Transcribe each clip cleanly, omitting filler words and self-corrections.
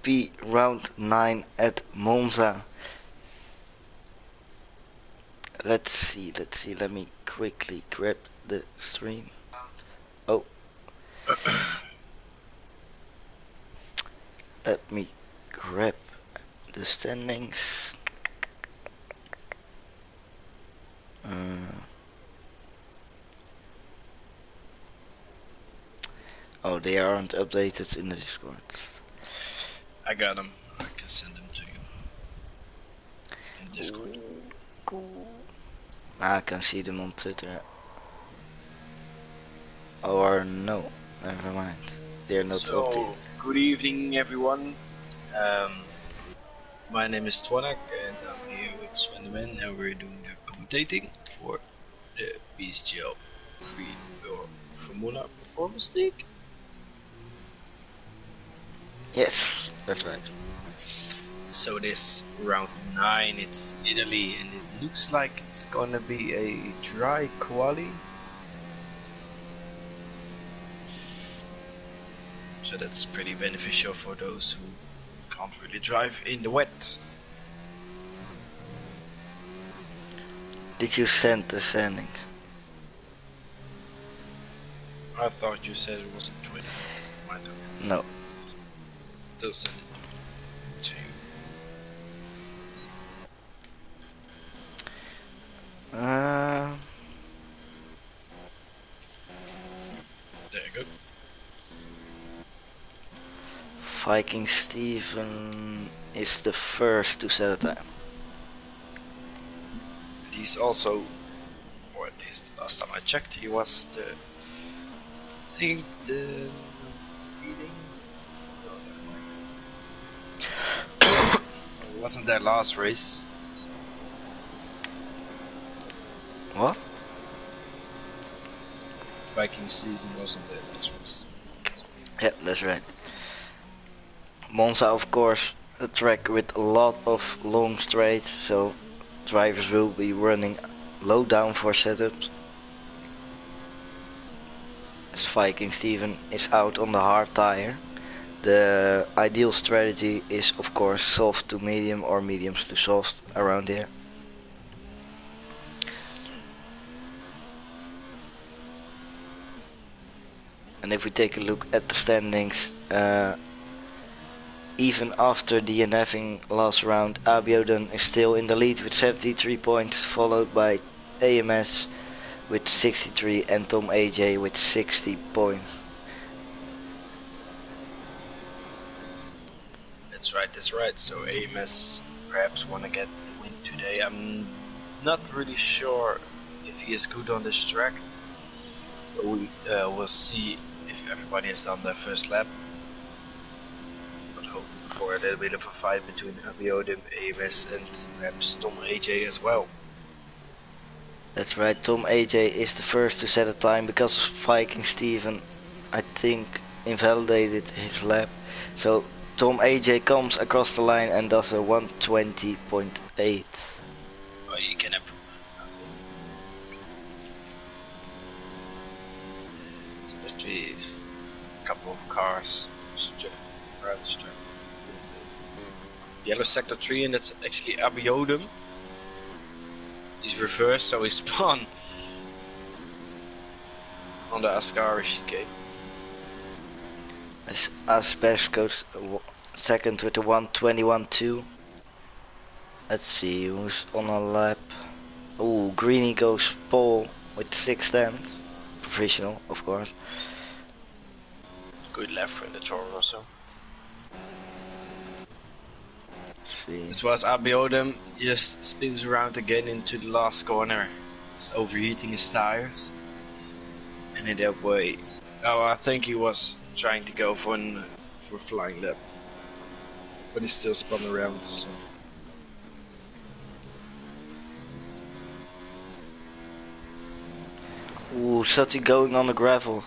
GP round 9 at Monza. Let's see, let me quickly grab the stream. Oh. Let me grab the standings. Oh, they aren't updated in the Discord. I got them. I can send them to you in Discord. Cool. I can see them on Twitter. Or no, never mind. They're not updated. Good evening, everyone. My name is Twanak, and I'm here with Svendeman, and we're doing the commentating for the PSGL Free or Formula Performance League. Yes, that's right. So this round 9, it's Italy, and it looks like it's gonna be a dry quali. So that's pretty beneficial for those who can't really drive in the wet. Did you send the standings? I thought you said it was on Twitter. No. They'll send it to you. There you go. Viking Steven is the first to set a time. He's also, or at least last time I checked, he was the, I think the leading. No, never mind. It wasn't their last race. What? Viking Steven wasn't their last race. Yeah, that's right. Monza, of course, a track with a lot of long straights, so drivers will be running low downforce setups. As Viking Steven is out on the hard tire, the ideal strategy is of course soft to medium or mediums to soft around here. And if we take a look at the standings, even after DNFing last round, Abiodun is still in the lead with 73 points, followed by AMS with 63 and Tom AJ with 60 points. That's right. So AMS perhaps want to get the win today. I'm not really sure if he is good on this track. We'll see if everybody has done their first lap. But hoping for a little bit of a fight between Abiodun, AMS and perhaps Tom AJ as well. That's right, Tom AJ is the first to set a time because Viking Steven, I think, invalidated his lap. So Tom AJ comes across the line and does a 120.8. Oh, you can improve, I think. Especially if a couple of cars drift around the track. Yellow sector 3, and that's actually Abiodun. He's reversed, so he spun on the Ascari chicane. As Aspesh goes second with the 121.2. Let's see who's on a lap. Oh, Greeny goes pole with 6th stand. Professional, of course. Good lap for the Toro Rosso. See. This was Abiodun, just spins around again into the last corner. He's overheating his tires. And in that way, I think he was trying to go for a flying lap. But he still spun around, so. Ooh, Sutty going on the gravel.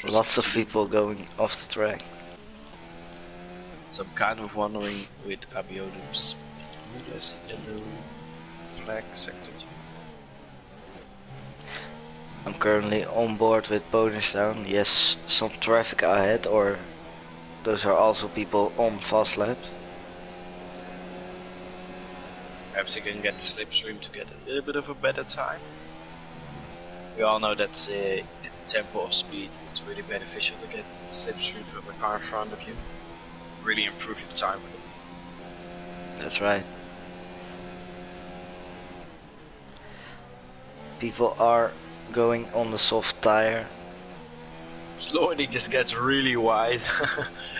Lots of people going off the track. So I'm kind of wondering with Abiodun's yellow flag sector 2. I'm currently on board with Bonus Yes, some traffic ahead, or those are also people on fast laps. Perhaps he can get the slipstream to get a little bit of a better time. We all know that at the tempo of speed, it's really beneficial to get slipstream from the car in front of you. Really improve your time with it. That's right. People are going on the soft tire. Slowly just gets really wide.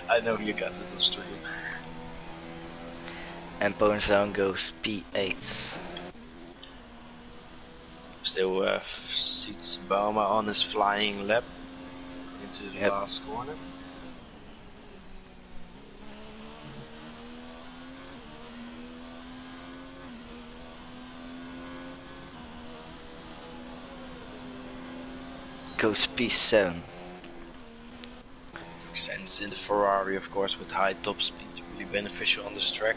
I know you got it on stream. And Bonus goes P8. Still seats Bama on his flying lap into the last corner. Goes P7. Makes sense in the Ferrari, of course, with high top speed, really beneficial on this track.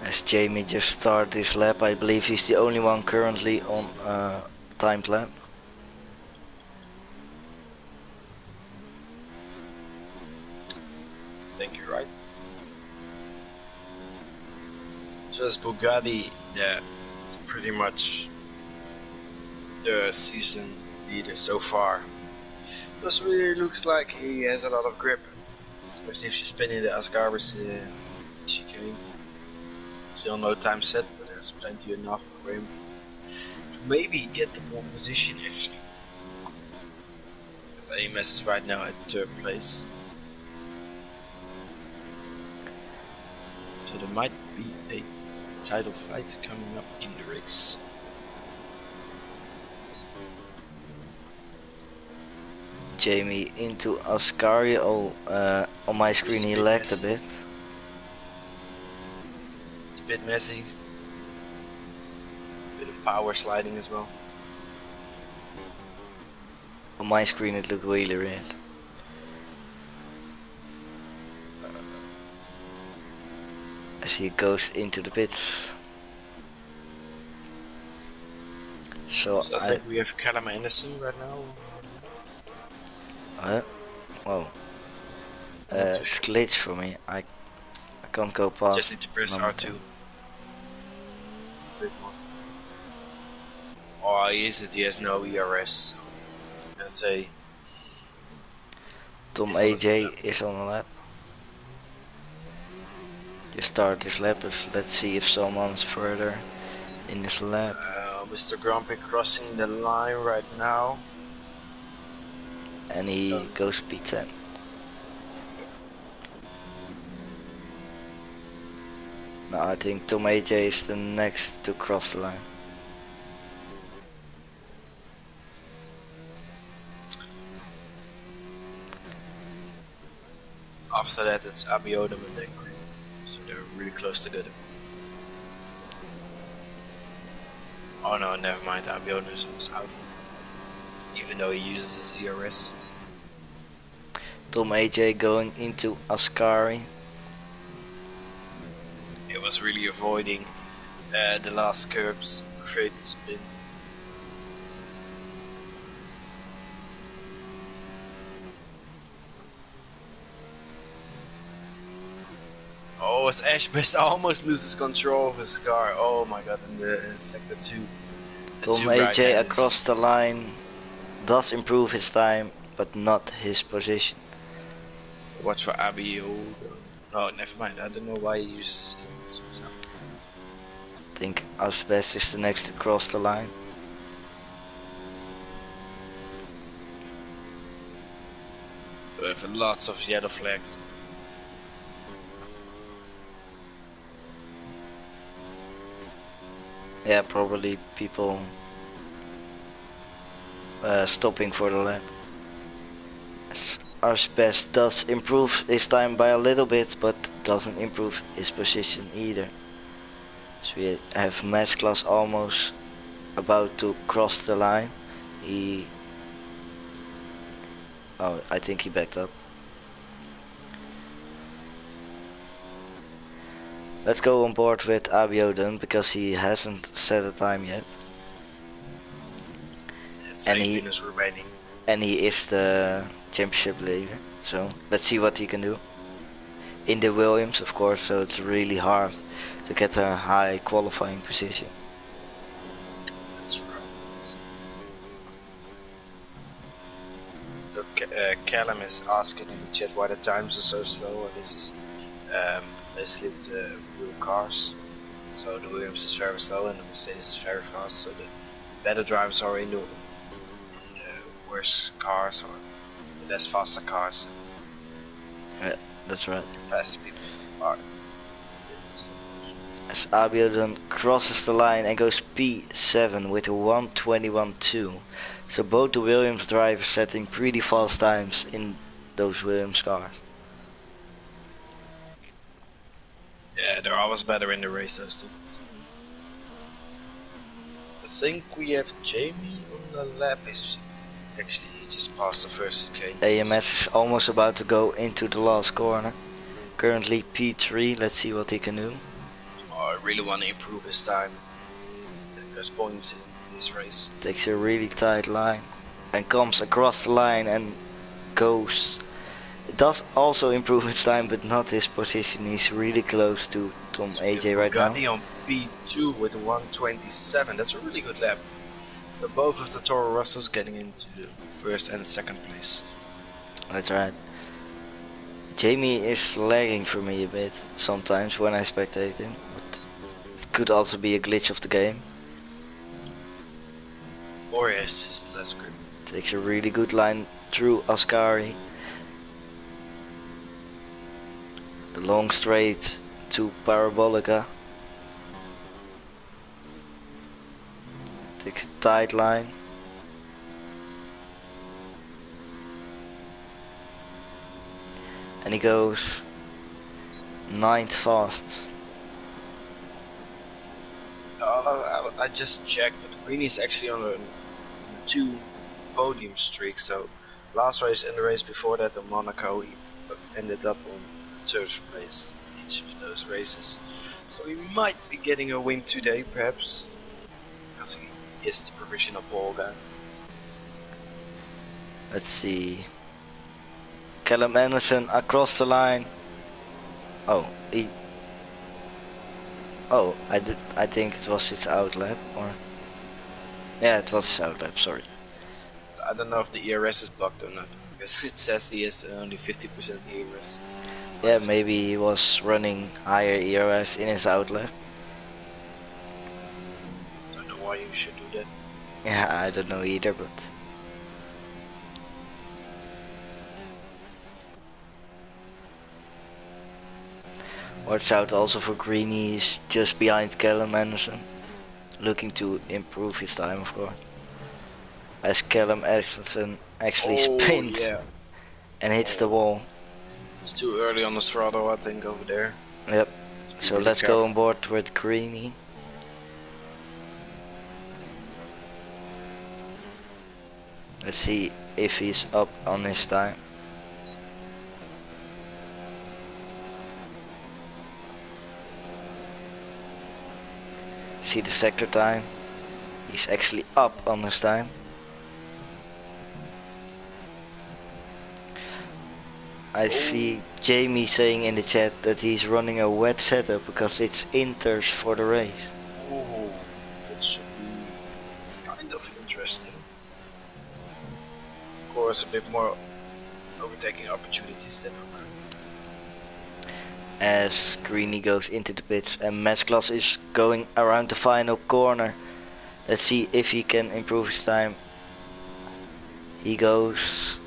As Jamie just started this lap, I believe he's the only one currently on timed lap. I think you're right. Just Bugatti, yeah, pretty much the season leader so far. This really looks like he has a lot of grip, especially if you spin in the Ascaris chicane. Still no time set, but there's plenty enough for him to maybe get the pole position actually. Because AMS is right now at 3rd place. So there might be a title fight coming up in the race. Jamie into Ascari. Oh, on my screen he lagged a bit. It's a bit messy. Bit of power sliding as well. On my screen it looked really red. As he goes into the pits. So I think we have Callum Anderson right now. Whoa. It's glitched for me. I can't go past. Just need to press R2. Oh, he has no ERS. So let's say Tom AJ is on the lap. Just start this lap. Let's see if someone's further in this lap. Mr. Grumpy crossing the line right now. And he goes P10. Now I think Tom AJ is the next to cross the line. After that it's Abiodun and then Green. So they're really close together. Oh no, never mind, Abiodun is out. Even though he uses his ERS. Tom AJ going into Ascari. It was really avoiding the last curbs, afraid to spin. Oh, as Ashbest almost loses control of his car. Oh my god, in the sector 2. Tom AJ across the line does improve his time, but not his position. Watch for Abby. Oh, never mind. I don't know why he uses this. I think Asbest is the next to cross the line. We have lots of yellow flags. Yeah, probably people stopping for the lap. Asbest does improve his time by a little bit, but doesn't improve his position either. So we have Match Class almost about to cross the line. Oh, I think he backed up. Let's go on board with Abiodun because he hasn't set a time yet. It's and 8 he minutes remaining. and he is the championship leader. So let's see what he can do in the Williams, of course. So it's really hard to get a high qualifying position. That's right. Look, Callum is asking in the chat why the times are so slow. And this is basically the real cars. So the Williams is very slow and the Mercedes is very fast. So the better drivers are in the worse cars or the less faster cars. Yeah, that's right. Fast people are. As Abiodun crosses the line and goes P7 with a 1:21.2. So both the Williams drivers setting pretty fast times in those Williams cars. Yeah, they're always better in the race, those two. I think we have Jamie on the lap. Actually, he just passed the first chicane. AMS is almost about to go into the last corner. Currently P3, let's see what he can do. Oh, I really want to improve his time. There's points in this race. Takes a really tight line and comes across the line and goes. It does also improve his time, but not his position. He's really close to Tom So AJ right now. Bugatti on P2 with 1:27. That's a really good lap. So both of the Toro Rossos getting into the first and second place. That's right. Jamie is lagging for me a bit sometimes when I spectate him, but it could also be a glitch of the game. Or it's just less grip. Takes a really good line through Ascari. The long straight to Parabolica. Takes a tight line. And he goes 9th fast. I just checked, but Greeny is actually on a 2 podium streak. So last race and the race before that in Monaco, he ended up on 3rd place each of those races. So he might be getting a win today, perhaps, because he is the provisional pole guy. Let's see. Callum Anderson across the line. Oh, I think it was his outlap, or yeah, it was his outlap. Sorry. I don't know if the ERS is bugged or not, because it says he has only 50% ERS. Yeah, maybe he was running higher ERS in his outlap. I don't know why you should do that. Yeah, I don't know either, but watch out also for Greeny. He's just behind Callum Anderson, looking to improve his time, of course. As Callum Anderson actually spins and hits the wall. It's too early on the throttle, I think, over there. Yep. So really let's careful. go on board with Greeny. Let's see if he's up on his time. See the sector time. He's actually up on his time. I see Jamie saying in the chat that he's running a wet setup because it's inters for the race. Oh, that should be kind of interesting. Of course, a bit more overtaking opportunities than other. As Greeny goes into the pits and Mesclas is going around the final corner. Let's see if he can improve his time. He goes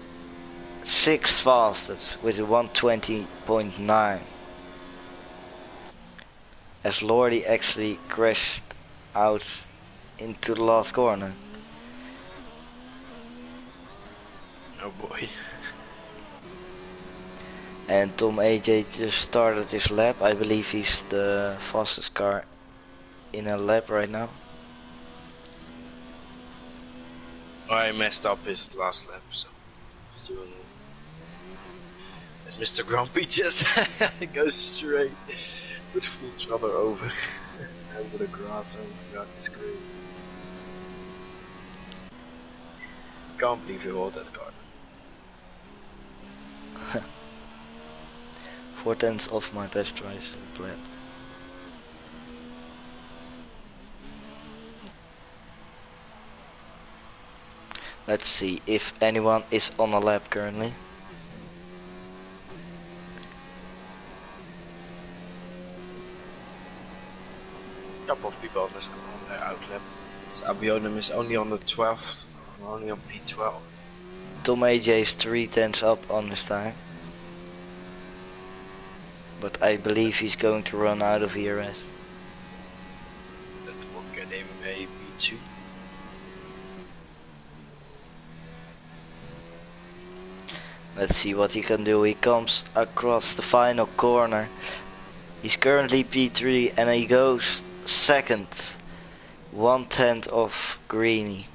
6th fastest with a 1:20.9. As Lordy actually crashed out into the last corner. Oh boy. And Tom AJ just started his lap. I believe he's the fastest car in a lap right now. I messed up his last lap, so he's doing. As Mr. Grumpy just goes straight with full throttle over over the grass. Oh my god, it's great. can't believe you hold that card. 4/10 of my best tries played. Let's see if anyone is on a lap currently. A couple of people on their outlap. Abionim is only on the 12th, only on P12. Tom AJ is 3/10 up on this time. But I believe he's going to run out of ERS. That will get him a P2. Let's see what he can do. He comes across the final corner. He's currently P3 and he goes second. 1/10 of Greeny.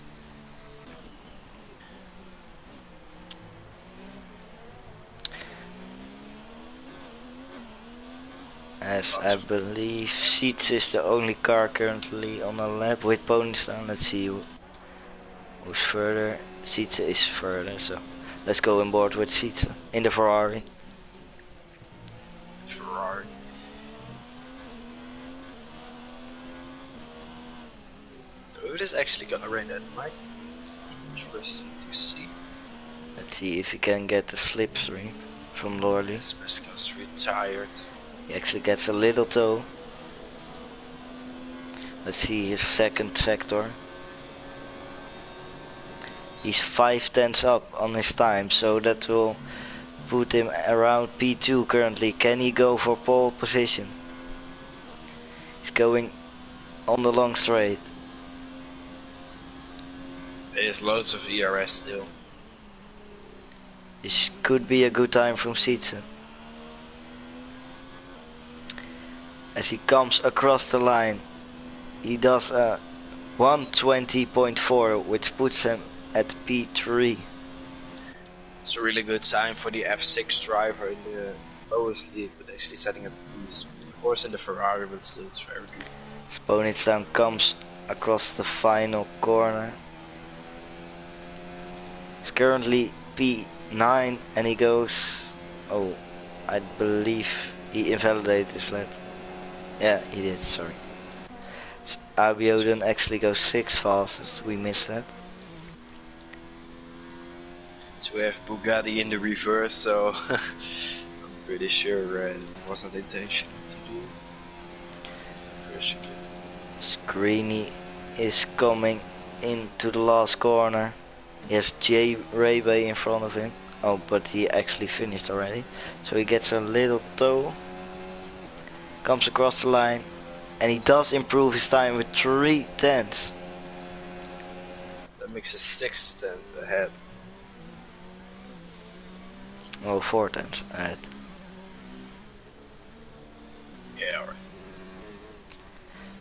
As I believe Seats is the only car currently on a lap with ponies down. Let's see who's further. Seats is further, so let's go on board with Seats in the Ferrari. Ferrari. So it is actually gonna rain at night. Interesting to see. Let's see if he can get the slipstream from Lorley. Yes, Mescal's retired. He actually gets a little tow. Let's see his second sector. He's 5/10 up on his time, so that will put him around P2 currently. Can he go for pole position? He's going on the long straight. There's loads of ERS still. This could be a good time from Sietse. As he comes across the line, he does a 1:20.4, which puts him at P3. It's a really good time for the F6 driver in the lowest league, but actually setting a boost. Of course in the Ferrari, but still it's very good. Sponitstown comes across the final corner. He's currently P9 and he goes... Oh, I believe he invalidated his lap. Yeah, he did, sorry. Abioden actually goes 6th fastest, we missed that. So we have Bugatti in the reverse, so I'm pretty sure it wasn't intentional to do. Greeny is coming into the last corner. He has Jay Raybay in front of him. Oh, but he actually finished already. So he gets a little tow. Comes across the line. And he does improve his time with 3/10. That makes a 6/10 ahead. Oh, 4/10 ahead. Yeah, alright.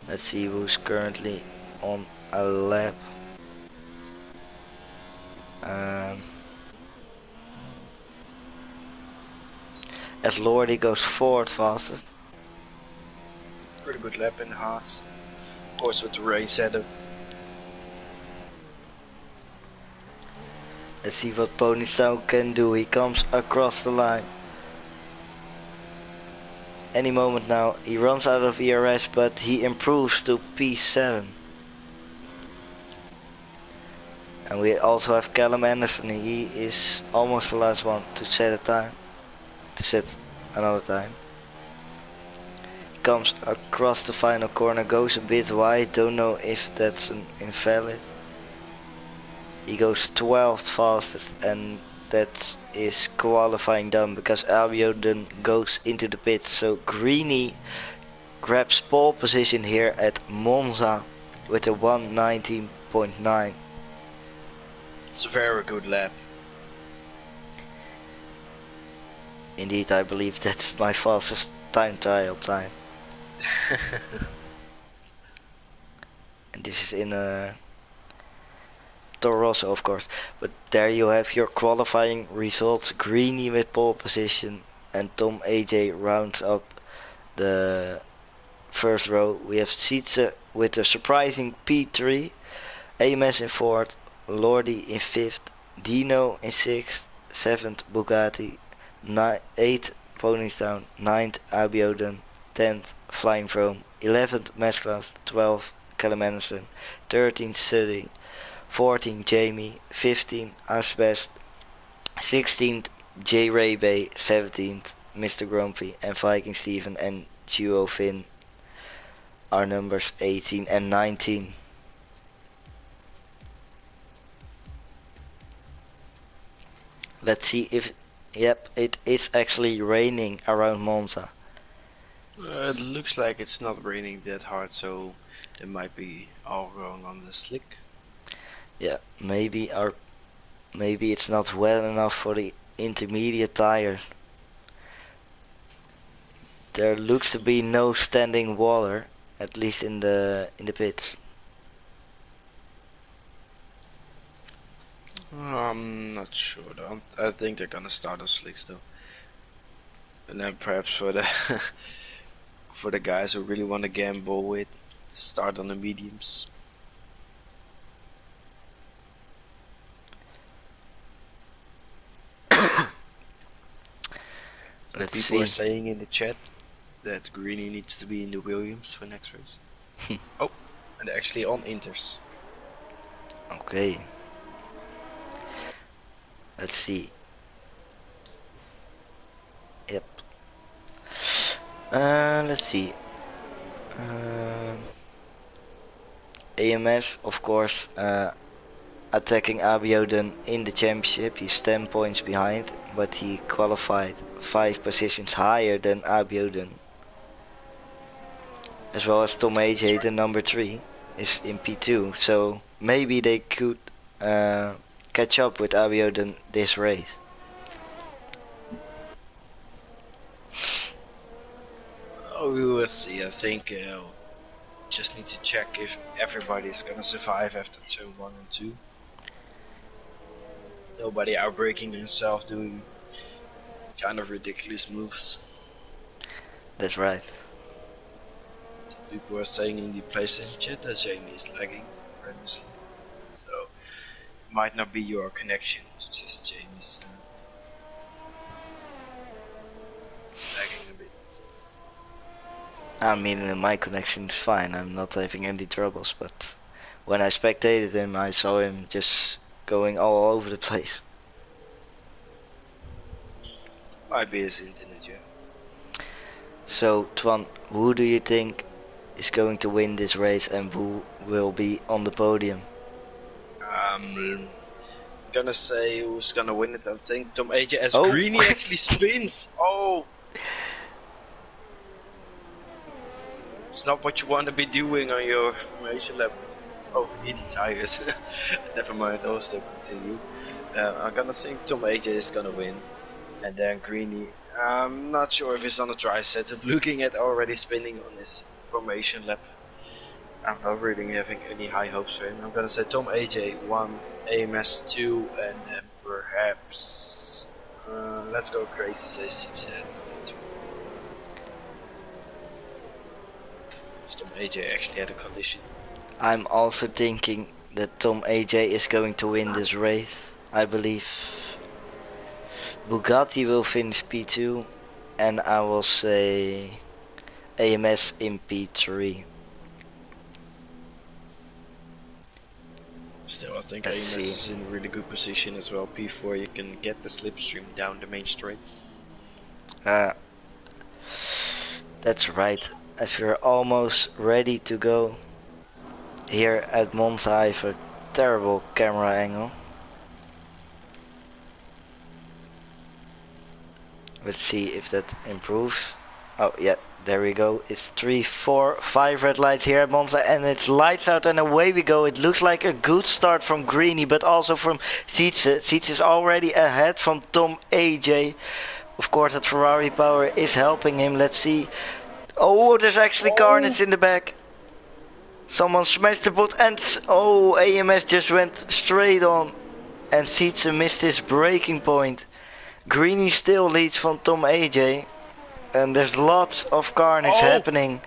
Let's see who's currently on a lap. As Lordy goes 4th fastest. Pretty good lap in the Haas. Of course with the race setup. Let's see what Ponytown can do. He comes across the line. Any moment now. He runs out of ERS, but he improves to P7. And we also have Callum Anderson. He is almost the last one to set a time. To set another time. He comes across the final corner, goes a bit wide. Don't know if that's an invalid. He goes 12th fastest, and that is qualifying done because Abioden goes into the pit. So Greeny grabs pole position here at Monza with a 1:19.9. It's a very good lap. Indeed, I believe that's my fastest time trial time. And this is in a Toro Rosso, of course. But there you have your qualifying results. Greeny with pole position and Tom AJ rounds up the first row. We have Sietse with a surprising P3, Amos in 4th, Lordy in 5th, Dino in 6th, 7th Bugatti, 8th Ponytown, 9th Abiodun, 10th Flying Foam, 11th Mesclas, 12th Calamanison, 13th Sully, 14th Jamie, 15th Asbest, 16th J Ray Bay, 17th Mr. Grumpy, and Viking Steven and Duo Finn are numbers 18 and 19. Let's see if, yep, it is actually raining around Monza. It looks like it's not raining that hard, so they might be all wrong on the slick. Yeah, maybe it's not well enough for the intermediate tires. There looks to be no standing water, at least in the pits. I'm not sure though. I think they're gonna start on slicks though. And then perhaps for the for the guys who really want to gamble with, start on the mediums. So Let's people are see. saying in the chat that Greeny needs to be in the Williams for next race. Oh, and they're actually on Inters. Okay. Let's see. Yep. Let's see. AMS, of course, attacking Abiodun in the championship. He's 10 points behind, but he qualified 5 positions higher than Abiodun. As well as Tom AJ, Right. the number 3, is in P2, so maybe they could catch up with Abiodun this race. Oh, we will see. I think just need to check if everybody's gonna survive after turn 1 and 2. Nobody outbreaking themselves doing kind of ridiculous moves. That's right. People are saying in the PlayStation chat that Jamie is lagging horrendously. So it might not be your connection, it's just Jamie's it's lagging a bit. I mean, my connection is fine. I'm not having any troubles, but when I spectated him, I saw him just going all over the place. Might be his internet, yeah. So, Twan, who do you think is going to win this race and who will be on the podium? I'm gonna say who's gonna win it. I think Tom AJ as Oh. Greeny actually spins. Oh, it's not what you want to be doing on your formation lap with overheating tires. Never mind, I'll still continue. I'm gonna think Tom AJ is gonna win, and then Greeny. I'm not sure if he's on a dry setup. Looking at already spinning on his formation lap, I'm not really having any high hopes for him. I'm gonna say Tom AJ 1, AMS 2, and then perhaps let's go crazy, say Seats Tom AJ actually had a collision. I'm also thinking that Tom AJ is going to win this race. I believe Bugatti will finish P2, and I will say AMS in P3. Still, I think Let's AMS see. is in a really good position as well. P4, you can get the slipstream down the main straight. That's right. As we're almost ready to go here at Monza, I have a terrible camera angle. Let's see if that improves. Oh yeah, there we go. It's 3, 4, 5 red lights here at Monza, and it's lights out and away we go. It looks like a good start from Greeny, but also from Sietse. Sietse is already ahead from Tom AJ. Of course, that Ferrari power is helping him. Let's see. Oh, there's actually carnage in the back. Someone smashed the boot, and oh, AMS just went straight on, and Sietse missed his braking point. Greeny still leads from Tom AJ, and there's lots of carnage happening.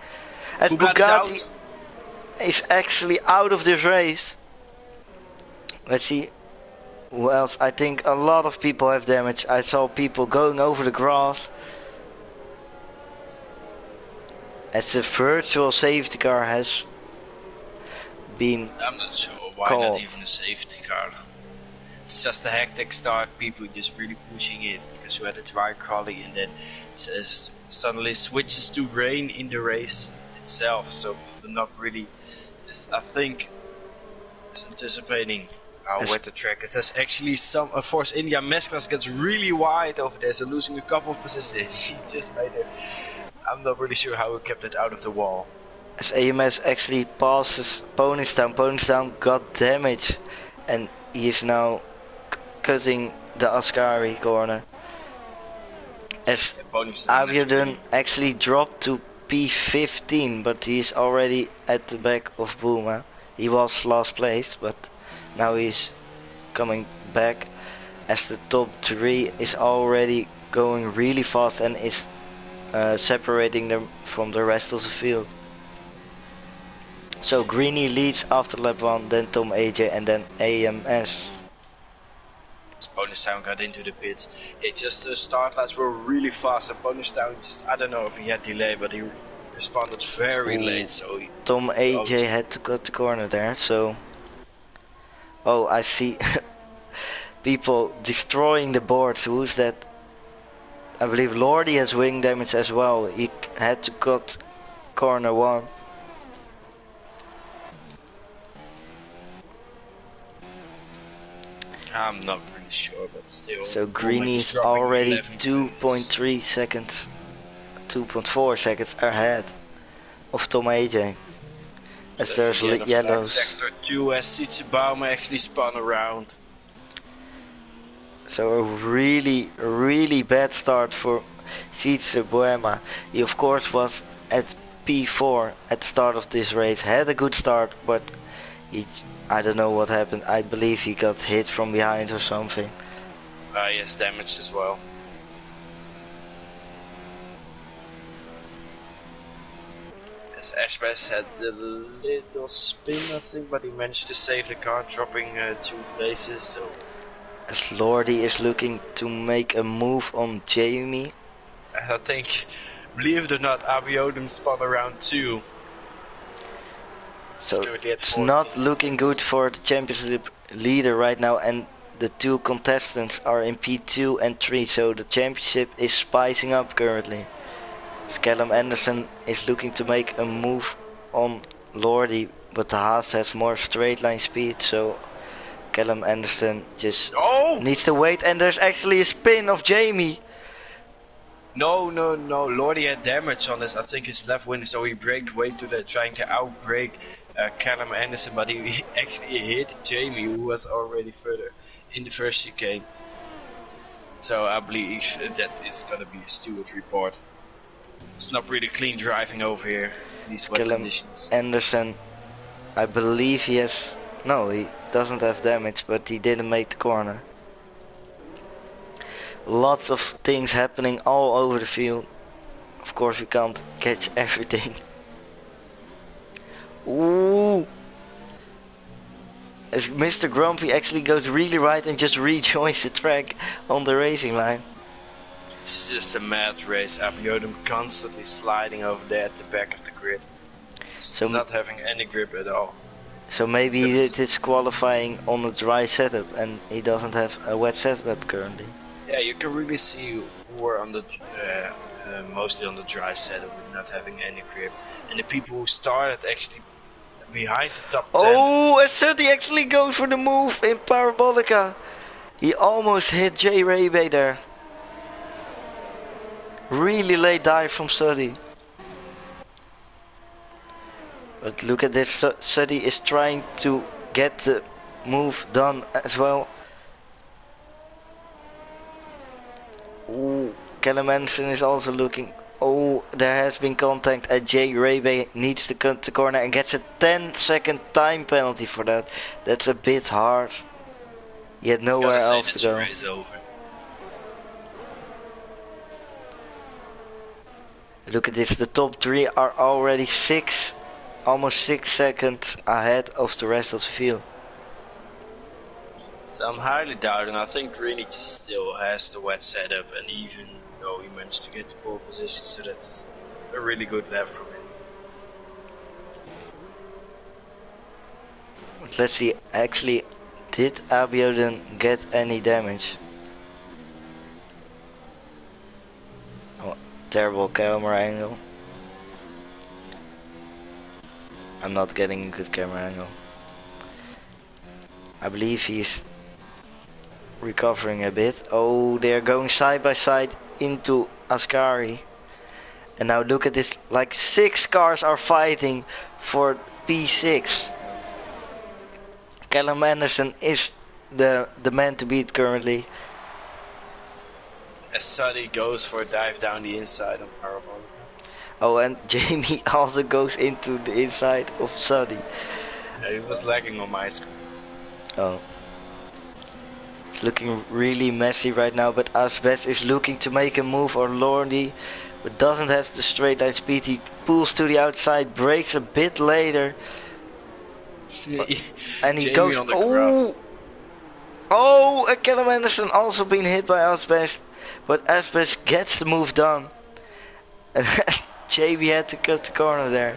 As Bugatti is actually out of this race. Let's see. Who else? I think a lot of people have damage. I saw people going over the grass. As the virtual safety car has been I'm not sure why not called. even a safety car. It's just a hectic start, people just really pushing it because you had a dry quali and then it says suddenly switches to rain in the race itself, so people not really just, I think, is anticipating how wet the track is. There's actually some Force India Mesclas gets really wide over there, so losing a couple of positions. He just made it. I'm not really sure how he kept it out of the wall. As AMS actually passes Ponystown got damage and he is now cutting the Ascari corner. As Abiodun actually dropped to P15, but he's already at the back of Booma. He was last place, but now he's coming back as the top 3 is already going really fast and is separating them from the rest of the field. So Greeny leads after lap 1, then Tom AJ and then AMS. Ponystown got into the pits. Yeah, just the start lights were really fast and Ponystown just, I don't know if he had delay, but he responded very late. So Tom AJ had to cut the corner there, so... Oh, I see people destroying the boards. Who's that? I believe Lordy has wing damage as well. He had to cut corner 1. I'm not really sure, but still. So Greeny is already 2.3 seconds, 2.4 seconds ahead of Tom AJ. As there's yellows. Sector 2 as Sitsibauma actually spun around. So a really bad start for Sitsibauma. He of course was at P4 at the start of this race. Had a good start, but I don't know what happened. I believe he got hit from behind or something. He has damaged as well. As Ashbash had a little spin, I think, but he managed to save the car, dropping 2 places. So. As Lordy is looking to make a move on Jamie. I think, believe it or not, Abiodun spun around 2. So it's not looking good for the championship leader right now, and the 2 contestants are in P2 and 3, so the championship is spicing up currently. Callum Anderson is looking to make a move on Lordy, but the Haas has more straight line speed, so Callum Anderson just needs to wait, and there's actually a spin of Jamie. No, Lordy had damage on his, I think his left wing, so he braked way to the, trying to outbrake Callum Anderson, but he actually hit Jamie, who was already further in the first chicane. So I believe that is gonna be a steward report. It's not really clean driving over here in these wet conditions. Anderson, I believe he has, no, he doesn't have damage, but he didn't make the corner. Lots of things happening all over the field. Of course we can't catch everything. Ooh! As Mr. Grumpy actually goes really right and just rejoins the track on the racing line. It's just a mad race. Abiodun constantly sliding over there at the back of the grid. So not having any grip at all. So maybe he did his qualifying on a dry setup and he doesn't have a wet setup currently. Yeah, you can really see who are on the mostly on the dry setup with not having any grip. And the people who started actually behind the top 10. Oh, and Suddy actually goes for the move in Parabolica. He almost hit Jay Raybay there. Really late dive from Suddy. But look at this, Suddy is trying to get the move done as well. Ooh, Callum Anderson is also looking. Oh, there has been contact and Jay Raybay needs to cut the corner and gets a 10-second time penalty for that. That's a bit hard. He had nowhere else to go. Race over. Look at this, the top 3 are already almost 6 seconds ahead of the rest of the field. So I'm highly doubting. I think Greeny just still has the wet setup, and even though he managed to get to pole position, so that's a really good lap from him. Let's see, actually, did Abiodun get any damage? Oh, terrible camera angle. I'm not getting a good camera angle. I believe he's recovering a bit. Oh, they're going side by side into Ascari. And now look at this, like 6 cars are fighting for P6. Callum Anderson is the man to beat currently. As Suddy goes for a dive down the inside on Parabolic. Oh, and Jamie also goes into the inside of Suddy. Yeah, he was lagging on my screen. Oh. It's looking really messy right now, but Asbest is looking to make a move on Lordy, but doesn't have the straight line speed. He pulls to the outside, brakes a bit later. And he Jamie goes on the grass. Oh, and Callum Anderson also been hit by Asbest, but Asbest gets the move done. And Jamie had to cut the corner there.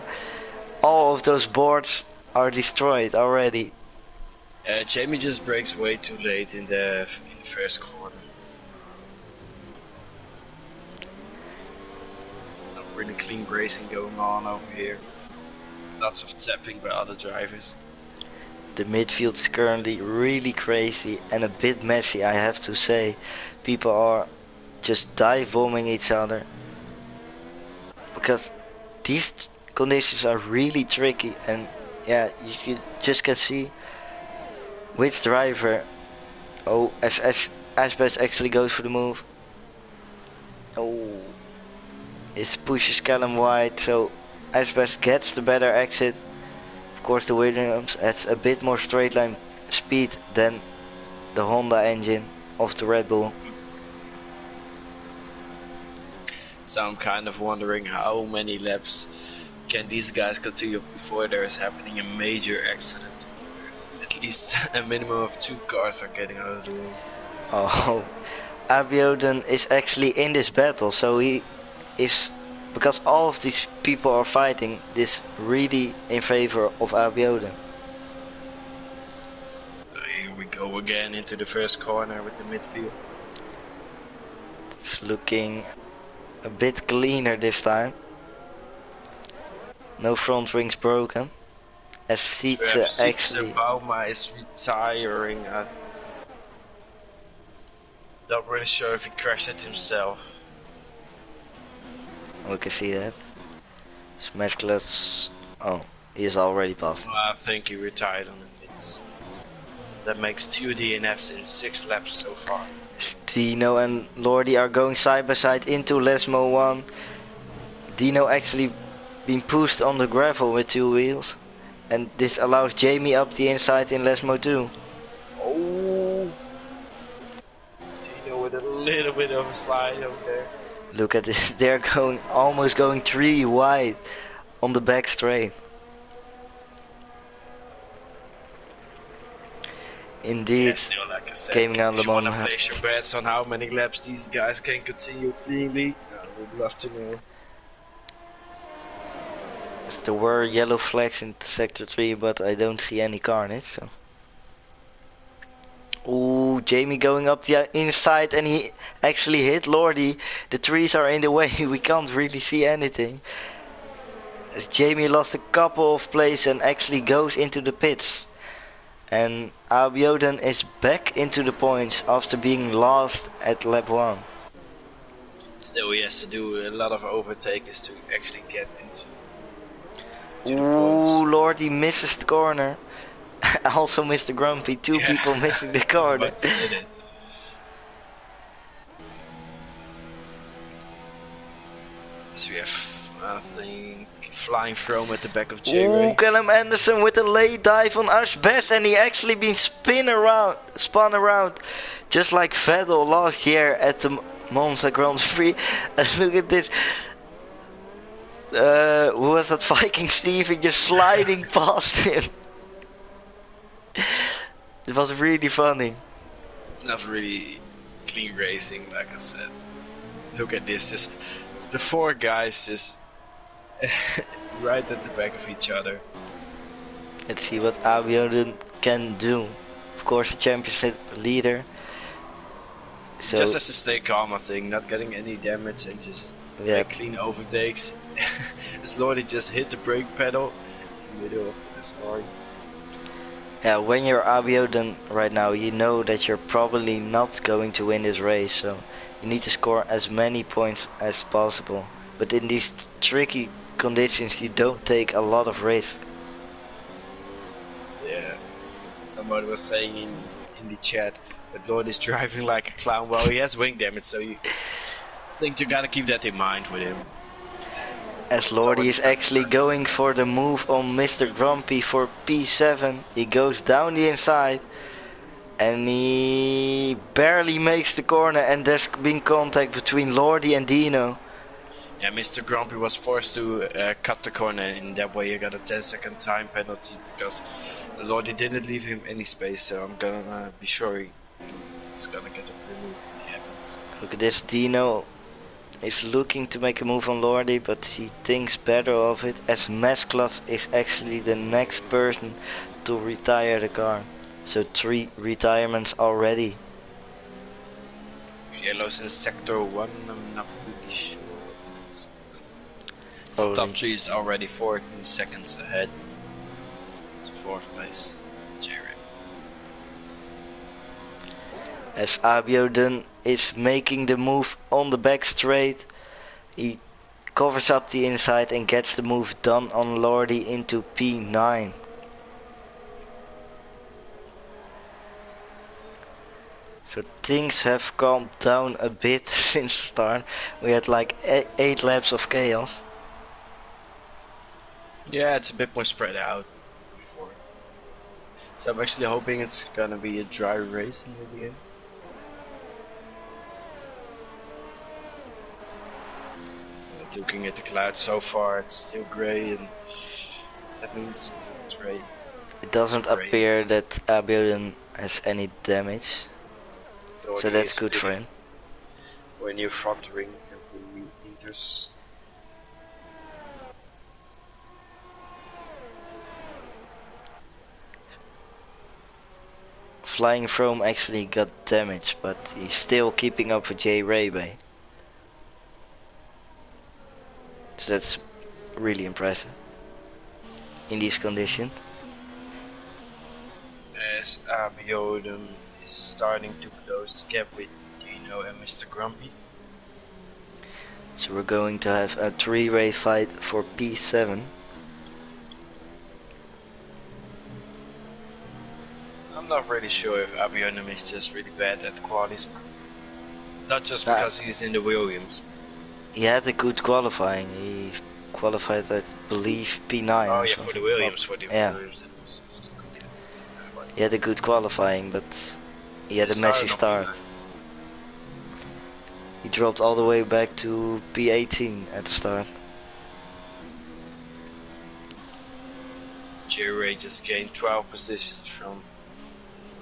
All of those boards are destroyed already. Jamie just breaks way too late in the first corner. Not really clean racing going on over here. Lots of tapping by other drivers. The midfield is currently really crazy and a bit messy, I have to say. People are just dive bombing each other. Because these conditions are really tricky, and yeah, you just can see which driver. Oh, as Asbest actually goes for the move. Oh, it pushes Callum wide, so Asbest gets the better exit. Of course, the Williams adds a bit more straight line speed than the Honda engine of the Red Bull. So I'm kind of wondering how many laps can these guys continue before there is happening a major accident. At least a minimum of 2 cars are getting out of the room. Oh, Abiodun is actually in this battle, so he is, because all of these people are fighting, this really in favor of Abiodun. So here we go again into the first corner with the midfield. It's looking a bit cleaner this time. No front wings broken. As Sietse actually... Bauma is retiring. I'm not really sure if he crashed it himself. We can see that. Smash clutch. Oh, he is already passed. Well, I think he retired on the pits. That makes 2 DNFs in 6 laps so far. Dino and Lordy are going side by side into Lesmo 1. Dino actually being pushed on the gravel with 2 wheels. And this allows Jamie up the inside in Lesmo 2. Oh! Dino with a little bit of a slide over there. Look at this, they're almost going 3 wide on the back straight. Indeed, Yeah, still, like I said, Gaming on if Le you want to Mans. place your bets on how many laps these guys can continue cleanly, I would love to know. There were yellow flags in sector 3, but I don't see any carnage. So. Ooh, Jamie going up the inside, and he actually hit Lordy. The trees are in the way, we can't really see anything. As Jamie lost a couple of places and actually goes into the pits. And Abiodun is back into the points after being last at lap 1. Still, he has to do a lot of overtakes to actually get into Ooh, the points. Lordy misses the corner. Also Mr. Grumpy, 2 people missing the corner. So we have, I think, flying foam at the back of J-Ray. Ooh, Callum Anderson with a late dive on Asbest, and he actually been spun around, just like Vettel last year at the Monza Grand Prix. And look at this. Who was that? Viking Steven just sliding past him. It was really funny. Not really clean racing, like I said. Look at this, just the four guys just right at the back of each other. Let's see what Abiodun can do. Of course, the championship leader. He just So has to stay calm, I think, not getting any damage and just yeah, make clean overtakes. As Lordy just hit the brake pedal in the middle of the scoring. yeah. When you're Abiodun right now, you know that you're probably not going to win this race. So you need to score as many points as possible. But in these tricky conditions, you don't take a lot of risk. Yeah, somebody was saying in the chat that Lord is driving like a clown. Well, he has wing damage, so you think you gotta keep that in mind with him. As It's Lordy already is tough actually to drive. going for the move on Mr. Grumpy for P7. He goes down the inside and he barely makes the corner, and there's been contact between Lordy and Dino. Yeah, Mr. Grumpy was forced to cut the corner, and that way you got a 10-second time penalty because Lordy didn't leave him any space, so I'm gonna be sure he's gonna get removed when it happens. Look at this, Dino is looking to make a move on Lordy, but he thinks better of it, as Mesclot is actually the next person to retire the car. So 3 retirements already. Yellow's in sector 1, I'm not really sure. So Only. top 3 is already 14 seconds ahead to 4th place. Jerry. As Abiodun is making the move on the back straight, he covers up the inside and gets the move done on Lordy into P9. So things have calmed down a bit since the start. We had like 8 laps of chaos. Yeah, it's a bit more spread out than before. So I'm actually hoping it's gonna be a dry race near the end. Looking at the clouds so far, it's still grey, and that means it's rain. It doesn't appear that Abiodun has any damage. So that's good for him. When you're front ring every meters. Flying From actually got damage, but he's still keeping up with Jay Raybay. So that's really impressive in these conditions. As Abiodun is starting to close the gap with Dino and Mr. Grumpy. So we're going to have a 3-way fight for P7. I'm not really sure if Abiodun is just really bad at qualies. Not just because he's in the Williams. He had a good qualifying. He qualified, I believe, P9. Oh yeah, something. for the Williams, yeah. Williams. He had a good qualifying, but he had a messy start. He dropped all the way back to P18 at the start. J-Ray just gained 12 positions from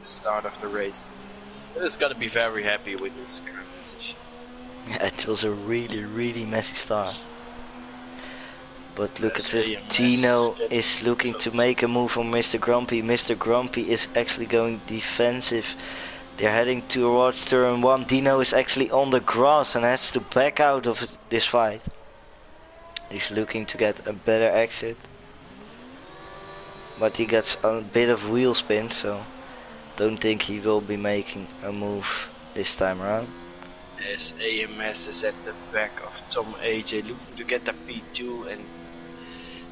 the start of the race. He's gonna be very happy with this current position. Yeah, it was a really messy start. But look at this, AMS Tino is looking to make a move on Mr. Grumpy. Mr. Grumpy is actually going defensive. They're heading towards turn 1. Dino is actually on the grass and has to back out of this fight. He's looking to get a better exit. But he gets a bit of wheel spin, so don't think he will be making a move this time around. As AMS is at the back of Tom AJ looking to get the P2 and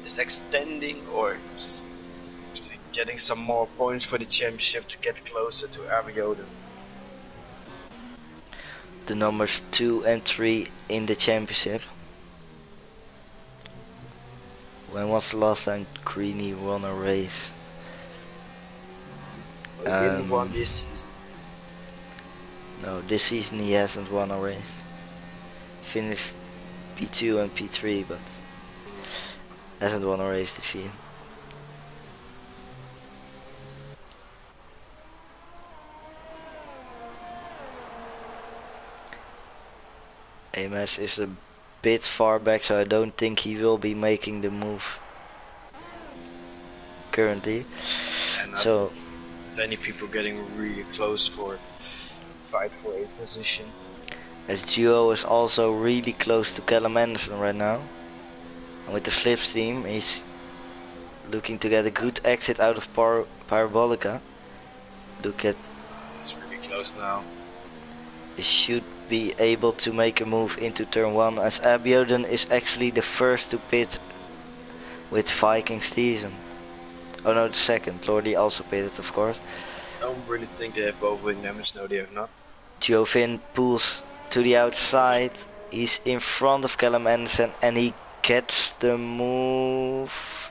just extending or even getting some more points for the championship to get closer to Abiodun. The numbers 2 and 3 in the championship. When was the last time Greeny won a race? He didn't won this season. No, this season he hasn't won a race. Finished P2 and P3, but hasn't won a race this year. AMS is a bit far back, so I don't think he will be making the move currently. And not So many people getting really close for fight for a position. as Duo is also really close to Callum Anderson right now. And with the slipstream, he's looking to get a good exit out of Parabolica. Look at, It's really close now. he should be able to make a move into turn 1, as Abiodun is actually the first to pit with Viking Steven. Oh no, the second. Lordy also pitted, of course. I don't really think they have both wing damage. No, they have not. Giovin pulls to the outside. He's in front of Callum Anderson and he gets the move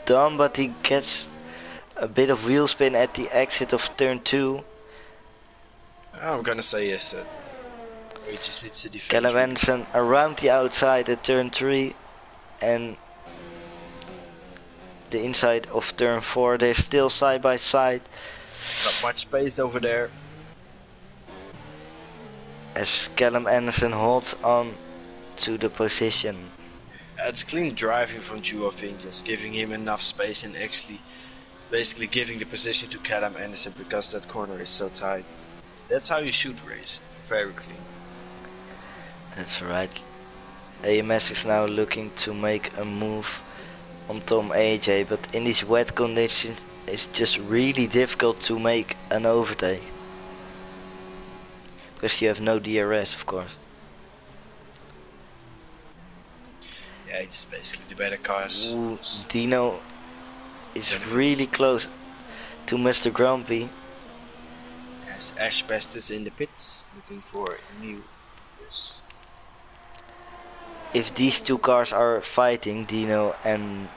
done, but he gets a bit of wheel spin at the exit of turn 2. I'm gonna say yes. He just needs to defend. Callum Anderson around the outside at turn 3 and the inside of turn 4. They're still side by side. Not much space over there. As Callum Anderson holds on to the position. It's clean driving from Giovin, just giving him enough space and actually basically giving the position to Callum Anderson because that corner is so tight. That's how you should race. Very clean. That's right. AMS is now looking to make a move on Tom AJ, but in these wet conditions it's just really difficult to make an overtake. Because you have no DRS, of course. Yeah, it's basically the better cars. Ooh, Dino is really close to Mr. Grumpy. As Ash Best is in the pits, looking for new drivers. If these two cars are fighting, Dino and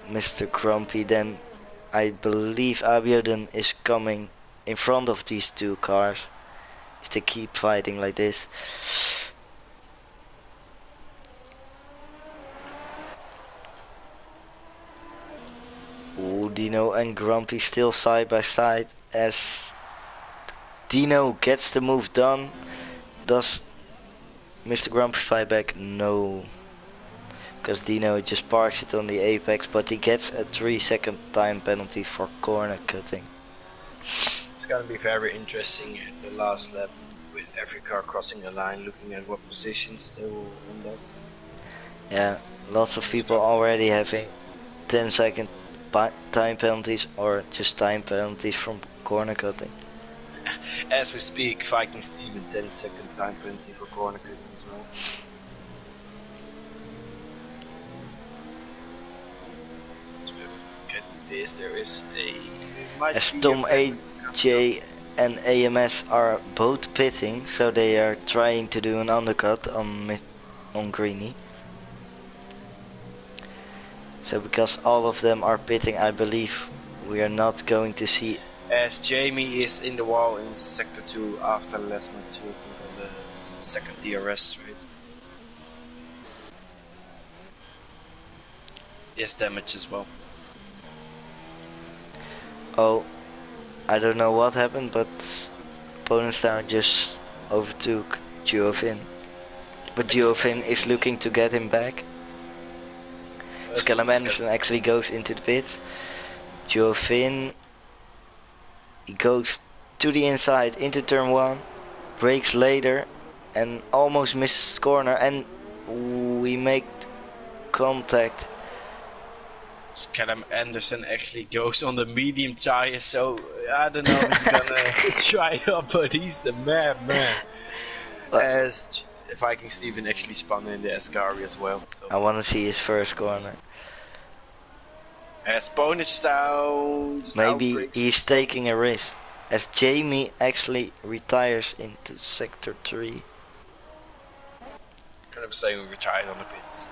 Mr. Grumpy, then I believe Abiodun is coming in front of these two cars. If they keep fighting like this. Ooh, Dino and Grumpy still side by side as Dino gets the move done. Does Mr. Grumpy fight back? No. Because Dino just parks it on the apex, but he gets a 3-second time penalty for corner cutting. It's gonna be very interesting at the last lap with every car crossing the line, looking at what positions they will end up. Yeah, lots of people already having 10-second time penalties or just time penalties from corner cutting. As we speak, Viking Steven 10-second time penalty for corner cutting as well. So if we get this, there is As Tom AJ and AMS are both pitting, so they are trying to do an undercut on Greeny. So because all of them are pitting, I believe we are not going to see. As Jamie is in the wall in sector 2 after last match on the second DRS, right? Yes, damage as well. Oh, I don't know what happened, but opponents now just overtook Giovin. But Giovin is looking to get him back. Callum Anderson actually goes into the pits. Giovin, he goes to the inside into turn 1, brakes later and almost misses the corner, and we make contact. Callum Anderson actually goes on the medium tire, so I don't know if he's gonna try up, but he's a man. As Viking Steven actually spun in the Ascari as well. So. I want to see his first corner. As Bonage down. Maybe he's taking a risk. As Jamie actually retires into sector 3. I'm saying we retired on the pits.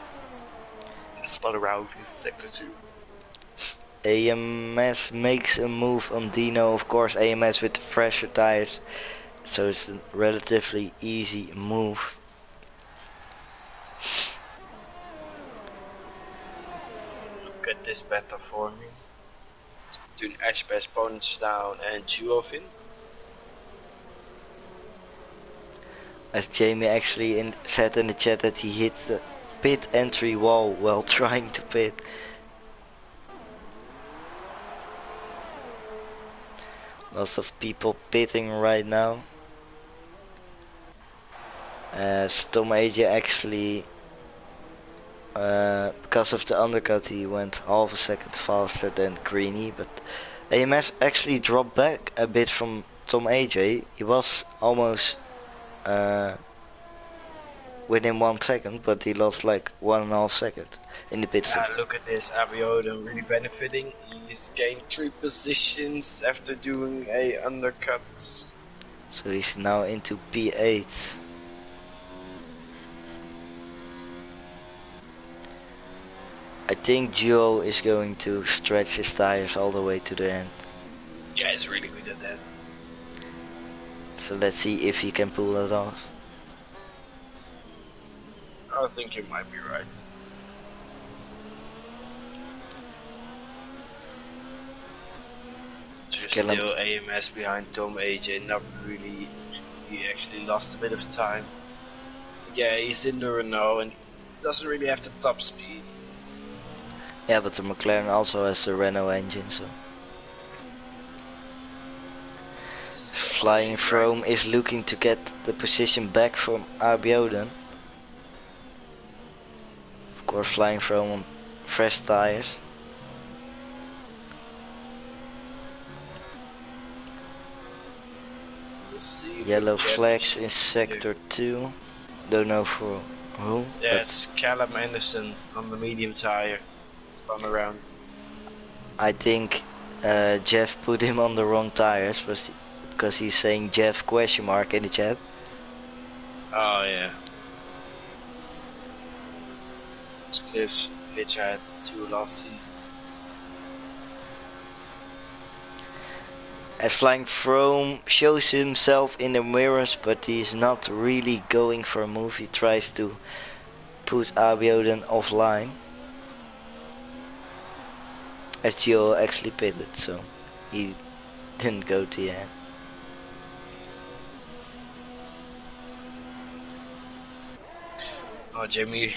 Just spun around in sector 2. AMS makes a move on Dino, of course AMS with the fresher tires, so it's a relatively easy move. Look at this better for me. Between Ashbash, Ponstown and Juovin. As Jamie actually said in the chat that he hit the pit entry wall while trying to pit. Lots of people pitting right now. As Tom AJ actually, because of the undercut, he went half a second faster than Greeny, but AMS actually dropped back a bit from Tom AJ. He was almost within 1 second, but he lost like 1.5 seconds in the pit stop. Look at this, Abioden really benefiting. He's gained 3 positions after doing a undercut. So he's now into P8. I think Gio is going to stretch his tires all the way to the end. Yeah, he's really good at that. So let's see if he can pull it off. I think you might be right. There's still AMS behind Tom AJ, not really. He actually lost a bit of time. Yeah, he's in the Renault and doesn't really have the top speed. Yeah, but the McLaren also has the Renault engine, so. Flying Frome is looking to get the position back from Abioden. Of course, Flying Frome on fresh tires. We'll see. Yellow flags in sector 2. Don't know for who. Yeah, it's Callum Anderson on the medium tire. Spun around. I think Jeff put him on the wrong tires because he's saying Jeff question mark in the chat. Oh yeah. This glitch I had 2 last season. As Flying Frome shows himself in the mirrors, but he's not really going for a move. He tries to put Abioden offline. As Gio actually pitted, so he didn't go to the end. Oh, Jamie,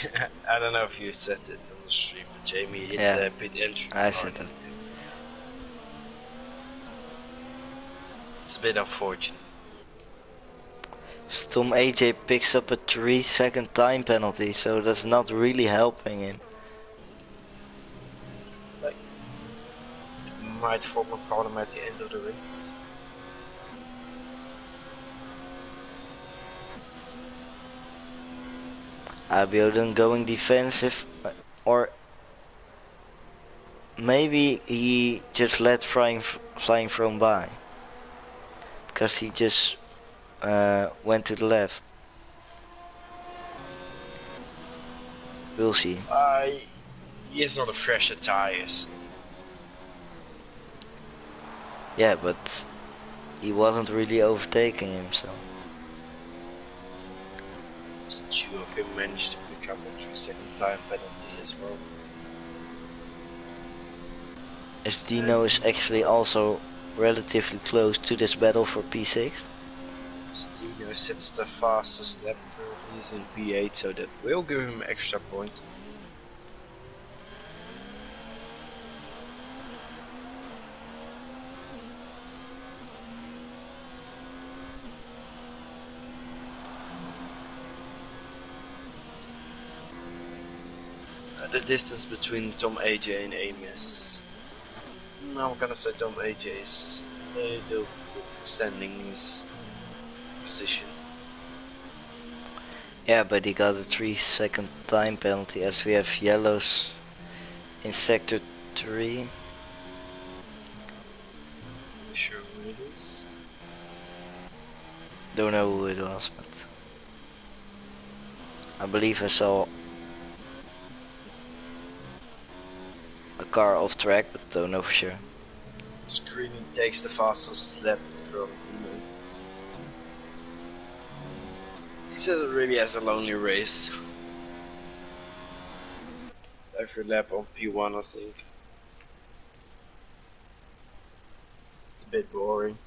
I don't know if you said it on the stream, but Jamie hit Yeah, pit entry. I said that. It's a bit unfortunate. Tom AJ picks up a 3-second time penalty, so that's not really helping him. Like, it might form a problem at the end of the race. Abioden going defensive, or maybe he just let Flying Frome by. Because he just went to the left. We'll see. He is on the fresher tires. Yeah, but he wasn't really overtaking him, so. Two of him managed to pick up a 3-second time penalty as well. As Dino is actually also relatively close to this battle for P6. Dino sits the fastest lap, he's in P8, so that will give him an extra point. The distance between Tom AJ and Amos. I'm gonna say Tom AJ is still extending his position. Yeah, but he got a 3-second time penalty as we have yellows in sector 3. Not sure who it is. Don't know who it was, but I believe I saw a car off track, but don't know for sure. Screening takes the fastest lap from He says it really has a lonely race. Every lap on P1, I think. It's a bit boring.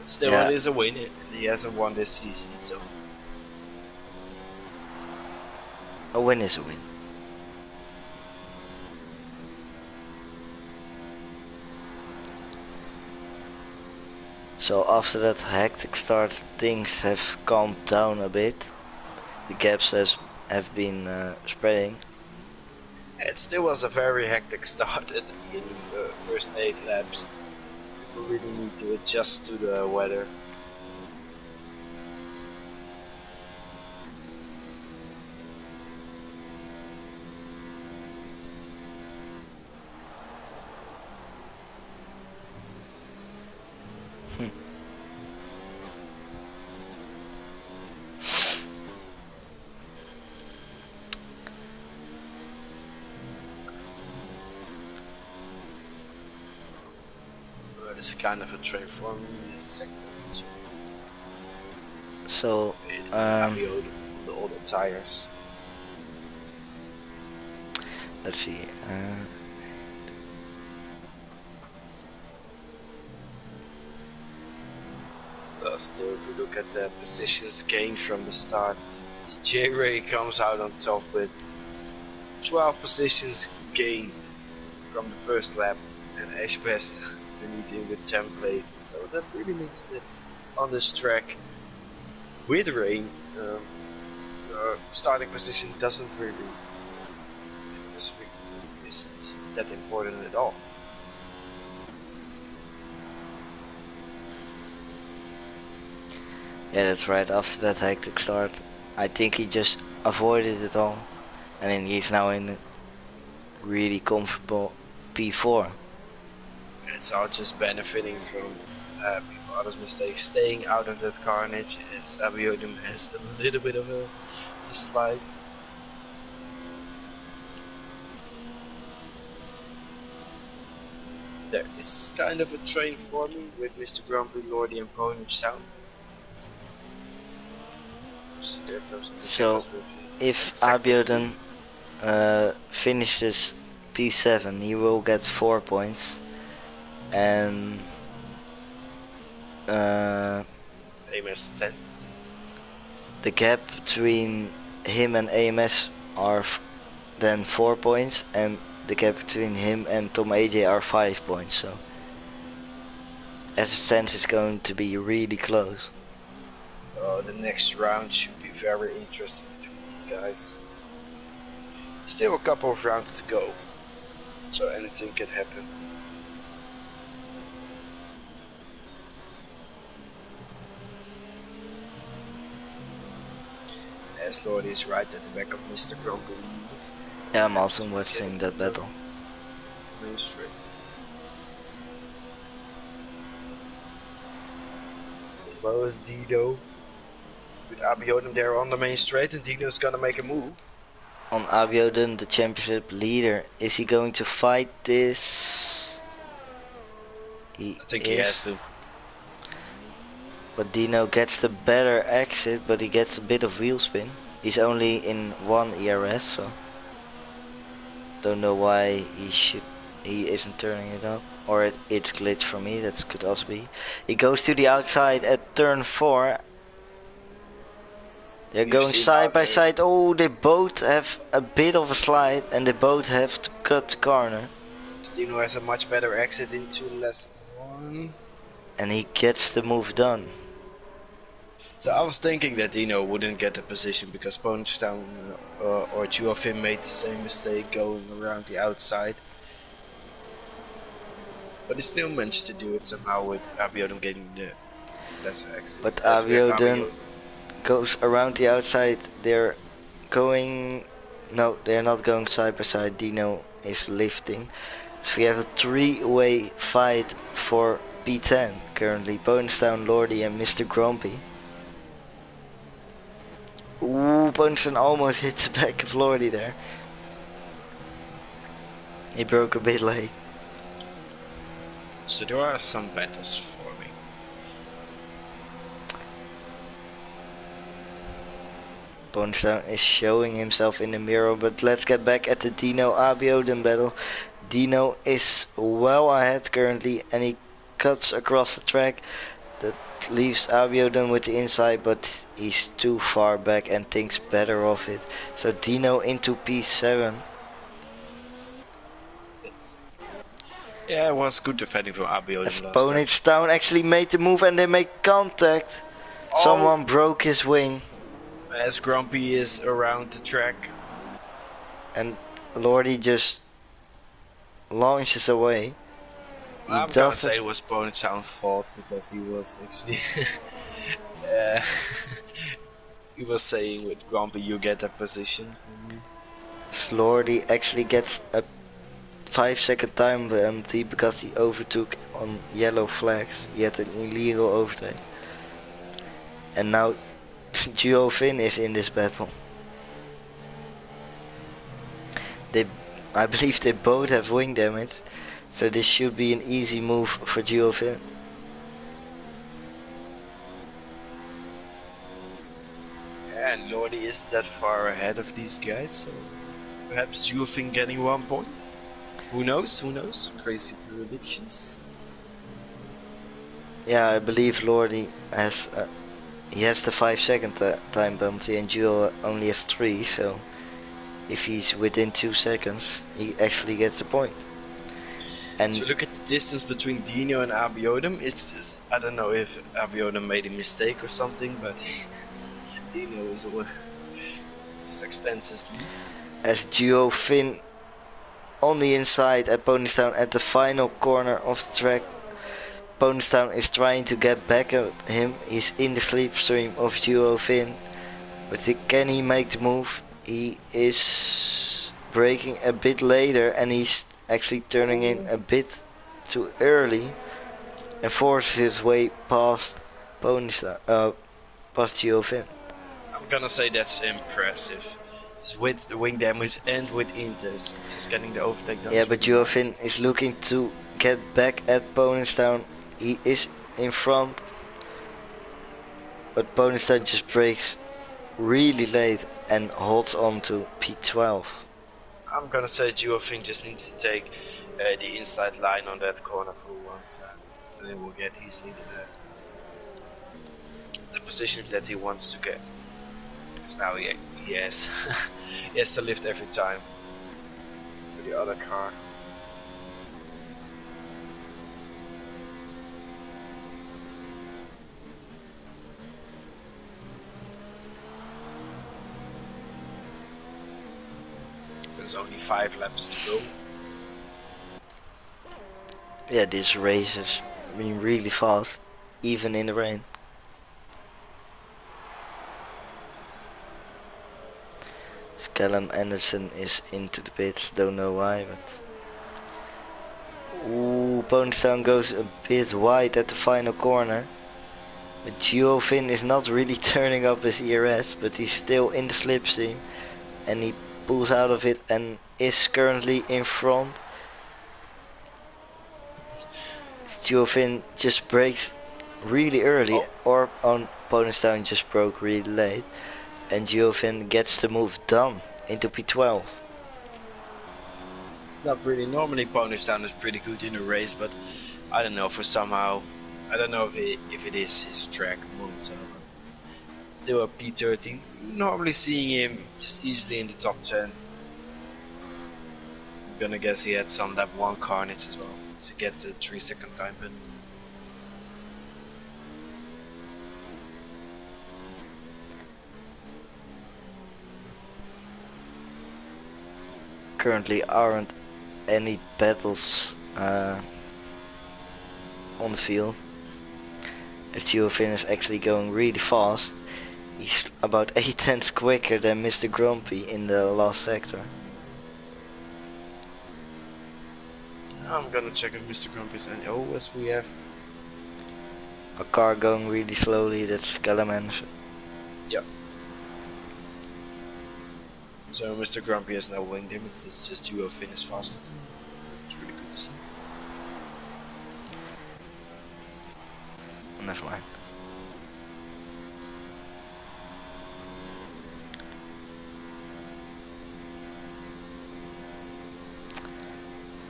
Still, it Yeah, is a win, and he hasn't won this season, so a win is a win. So after that hectic start, things have calmed down a bit. The gaps have been spreading. it still was a very hectic start at the beginning, the first 8 laps. So people really need to adjust to the weather. It's kind of a trade for me in the second. So, The older tires. let's see. Still, if we look at the positions gained from the start, J-Ray comes out on top with 12 positions gained from the first lap, and Ash Best beneath him with 10 places. So that really means that on this track, with rain, starting position doesn't really isn't that important at all. Yeah, that's right. After that hectic start, I think he just avoided it all, and then he's now in a really comfortable P4. It's all just benefiting from people others' mistakes, staying out of that carnage. As Abiodun has a little bit of a slide. There is kind of a train forming with Mr. Grumpy, Lordy, and Ponish Town. So, if Abiodun finishes P7, he will get 4 points, and AMS 10. the gap between him and AMS are then 4 points, and the gap between him and Tom AJ are 5 points. So, as it stands, it's going to be really close. The next round should be very interesting between these guys. Still a couple of rounds to go, so anything can happen. As Lordy is right at the back of Mr. Grumpy. Yeah, I'm also watching that battle. Main straight. As well as Dino. With Abiodun there on the main straight, and Dino's gonna make a move. On Abiodun, the championship leader, is he going to fight this? I think he has to. But Dino gets the better exit, but he gets a bit of wheel spin. He's only in 1 ERS, so don't know why he isn't turning it up, or it's glitch for me. That could also be. He goes to the outside at turn 4. They're going side by side. Oh, they both have a bit of a slide, and they both have to cut the corner. Dino has a much better exit into less 1. And he gets the move done. So I was thinking that Dino wouldn't get the position because Ponchtown or two of him made the same mistake going around the outside. But he still managed to do it somehow with Abiodun getting the less exit. But Abiodun goes around the outside. They're going... No, they're not going side by side. Dino is lifting. So we have a 3-way fight for P10 currently. Ponchtown, Lordy and Mr. Grumpy. Ooh, Ponchtown almost hits the back of Lordy there. He broke a bit late. So there are some battles forming. Ponchtown is showing himself in the mirror, but let's get back at the Dino Abiodun battle. Dino is well ahead currently, and he cuts across the track. The leaves Abiodun with the inside, but he's too far back and thinks better of it. So Dino into P7. It's yeah, it was good defending from As Abiodun last lap. opponents down actually made the move and they make contact. Oh, Someone broke his wing as Grumpy is around the track. and Lordy just launches away. He I'm gonna say doesn't. it was Bonetown's fault because he was actually uh, he was saying with Grumpy you get that position for me. Lordy actually gets a 5-second time penalty because he overtook on yellow flags. He had an illegal overtake. And now Gio Finn is in this battle. They, I believe they both have wing damage, so this should be an easy move for Gio Finn. And Lordy isn't that far ahead of these guys, so perhaps Juofing getting 1 point. Who knows? Who knows? Crazy predictions. Yeah, I believe Lordy has he has the 5-second time penalty and Gio only has 3, so if he's within 2 seconds, he actually gets the point. And so look at the distance between Dino and Abiodun. It's just, I don't know if Abiodun made a mistake or something, but Dino is just extends his lead. as Gio Finn on the inside at Ponystown at the final corner of the track. Ponystown is trying to get back at him. He's in the slipstream of Gio Finn. But can he make the move? He is braking a bit later and he's actually turning in a bit too early and forces his way past Ponystown, past Gio Finn. I'm gonna say that's impressive. It's with the wing damage and with Inters. Just getting the overtake done. Yeah, but really Gio nice. Finn is looking to get back at Ponystown. He is in front, but Ponystown just brakes really late and holds on to P12. I'm gonna say Juofing just needs to take the inside line on that corner for one time. And then we'll get easily the position that he wants to get. Because now he has, he has to lift every time for the other car. There's only 5 laps to go. Yeah, this race has been really fast, even in the rain. Callum Anderson is into the pits, don't know why, but... Ooh, Ponystown goes a bit wide at the final corner. But Gio Finn is not really turning up his ERS, but he's still in the slipstream. And he pulls out of it and is currently in front. Gio Finn just brakes really early, or on Ponystown just broke really late. And Gio Finn gets the move done into P12. Not really. Normally Ponystown is pretty good in a race, but I don't know, for somehow, I don't know if it is his track mode, so still a P13. Normally seeing him just easily in the top 10. I'm gonna guess he had some lap 1 carnage as well, so he gets a 3-second time penalty. Currently aren't any battles on the field. As Gio Finn is actually going really fast. He's about 8 tenths quicker than Mr. Grumpy in the last sector. I'm gonna check if Mr. Grumpy's and oh, as we have A car going really slowly, that's Callum Anderson. yeah. So Mr. Grumpy has no wing damage, it's just Gio Finn is faster. That's really good to see. Never mind.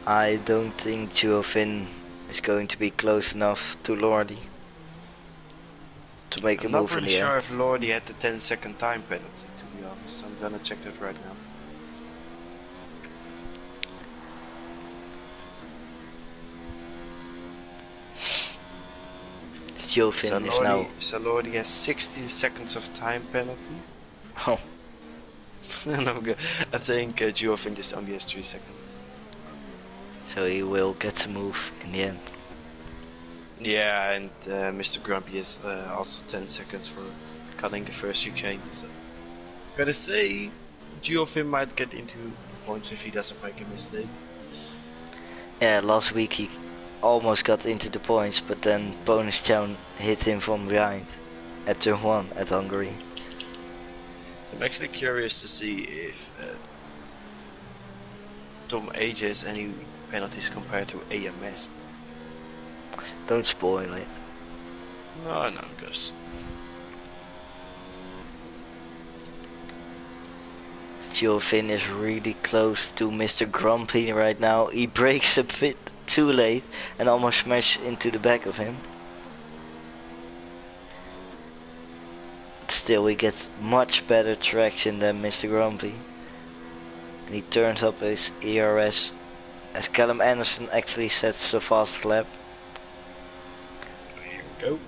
I don't think Gio Finn is going to be close enough to Lordy. to make a I'm not move in really the end. sure if Lordy had the 10-second time penalty, to be honest. I'm gonna check that right now. Geofin is now. So Lordy has 60 seconds of time penalty. Oh, And I think Geofin just only has 3 seconds. so he will get the move in the end. Yeah, and Mr. Grumpy has also 10 seconds for cutting the first chicane. So gotta say, Geofin might get into the points if he doesn't make a mistake. Yeah, last week he almost got into the points, but then Bonus Town hit him from behind at turn 1 at Hungary. I'm actually curious to see if Tom AJ has any penalties compared to AMS. Don't spoil it. No, because Geofin is really close to Mr. Grumpy right now. He brakes a bit too late and almost smashed into the back of him. Still, he gets much better traction than Mr. Grumpy. And he turns up his ERS as Callum Anderson actually sets the fast lap. here we go.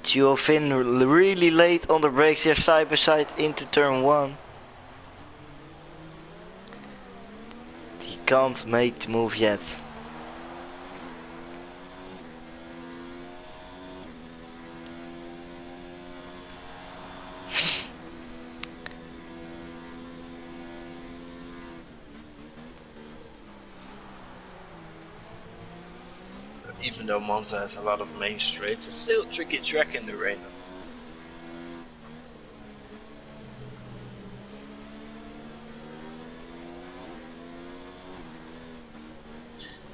Geofin really late on the brakes here, side by side into turn 1. He can't make the move yet. Even though Monza has a lot of main straights, it's still a tricky track in the rain.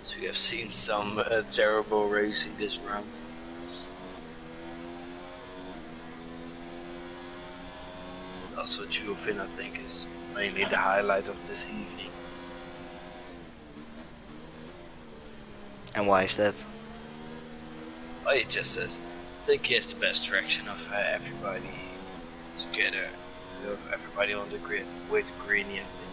So we have seen some terrible racing this round. Also, Geofin, I think, is mainly the highlight of this evening. And why is that? Well, he just says, I think he has the best traction of everybody together, of everybody on the grid with Greeny. I think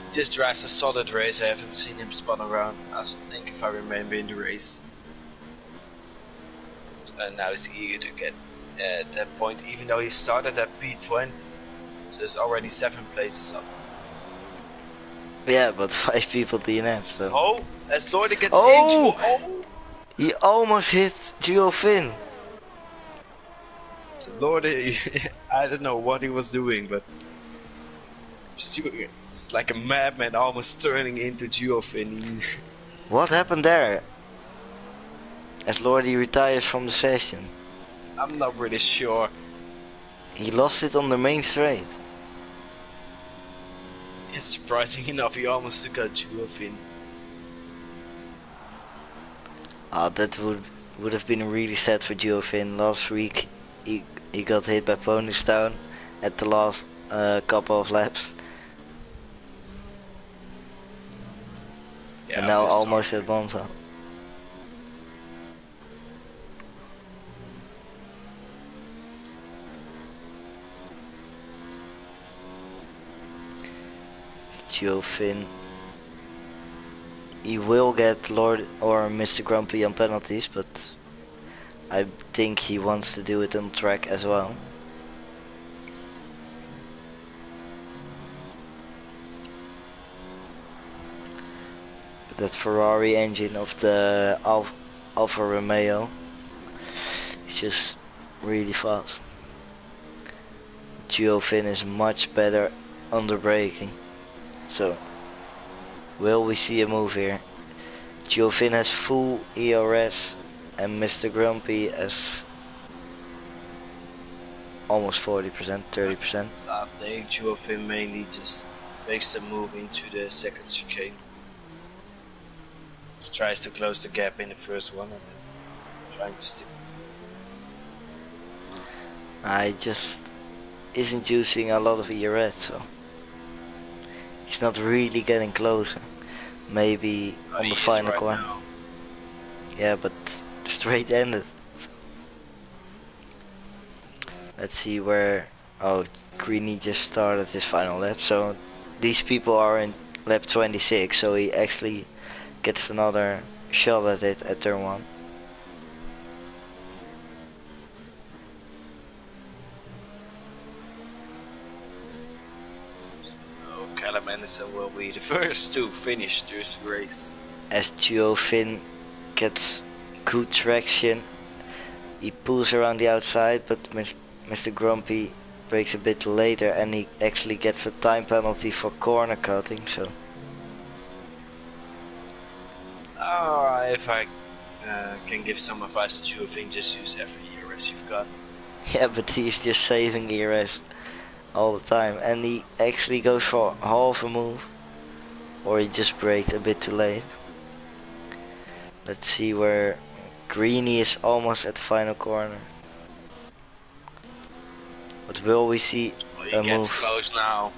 he just drives a solid race. I haven't seen him spun around. I think if I remember in the race, and now he's eager to get that point. Even though he started at P20, so there's already 7 places up. Yeah, but 5 people DNF, so. Oh, as Lordy gets Oh! into. Oh! He almost hit Geofin. Lordy, I don't know what he was doing, but it's like a madman almost turning into Geofin. What happened there? As Lordy retires from the session. I'm not really sure. He lost it on the main straight. It's surprising enough, he almost took out Geofin. That would have been really sad for Geofin. Last week he got hit by Pony's Town at the last couple of laps. Yeah, And now this almost sort at Monza. Geofin. He will get Lord or Mr. Grumpy on penalties, but I think he wants to do it on track as well. But that Ferrari engine of the Alfa Romeo is just really fast. Geofin is much better under braking. So, will we see a move here? Geofin has full ERS and Mr. Grumpy has almost 40%, 30%. I think Geofin mainly just makes the move into the second chicane. Just tries to close the gap in the first one and then trying to stick. I just isn't using a lot of ERS, so he's not really getting closer. Maybe on the final right corner. now. Yeah, but straight ended. Let's see where. Oh, Greeny just started his final lap. So these people are in lap 26. So he actually gets another shot at it at turn 1. So Callum Anderson will be the first to finish this race. As Duo Finn gets good traction, he pulls around the outside, but Mr. Grumpy brakes a bit later and he actually gets a time penalty for corner cutting. So If I can give some advice to you, I think just use every ERS you've got. yeah, but he's just saving ERS all the time, and he actually goes for half a move, or he just braked a bit too late. Let's see where Greeny is almost at the final corner. But will we see Well, a he gets move? close now.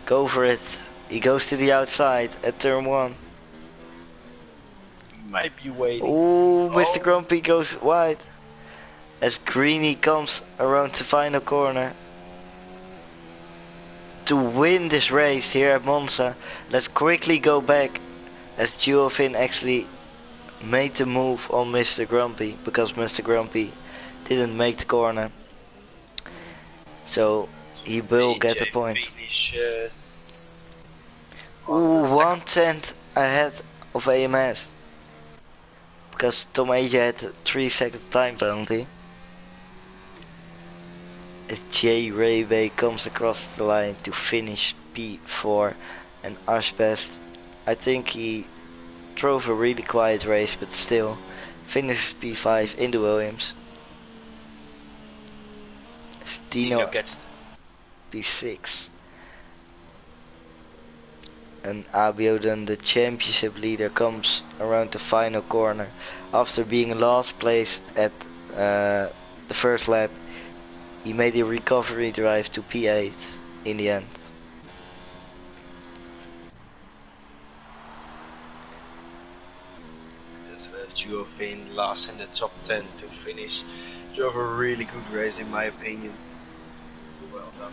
Go for it. He goes to the outside at turn 1. He might be waiting. Ooh, Mr. Grumpy goes wide. As Greeny comes around the final corner to win this race here at Monza. Let's quickly go back as Duofin actually made the move on Mr. Grumpy because Mr. Grumpy didn't make the corner. So he will get a point. Finishes Ooh, on 1/10 ahead of AMS. Because Tom AJ had a 3-second time penalty. As Jay Raybay comes across the line to finish P4 and Asbest. I think he drove a really quiet race, but still finishes P5 in the Williams. Dino gets P6. And Abiodun, the championship leader, comes around the final corner after being last place at the first lap. He made a recovery drive to P8 in the end. Duofin last in the top 10 to finish. Drove a really good race in my opinion. Well done.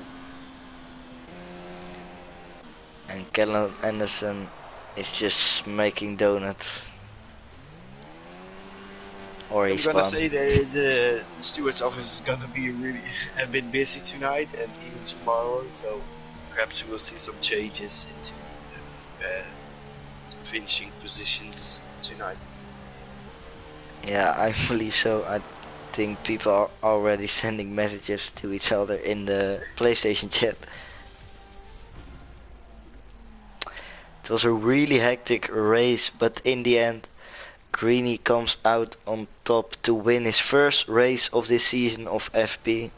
And Callum Anderson is just making donuts. Or I'm he's gonna spun. say that the steward's office is gonna be really a bit busy tonight and even tomorrow, so perhaps we will see some changes into finishing positions tonight. Yeah, I believe so. I think people are already sending messages to each other in the PlayStation chat. It was a really hectic race, but in the end, Greeny comes out on top to win his first race of this season of FP.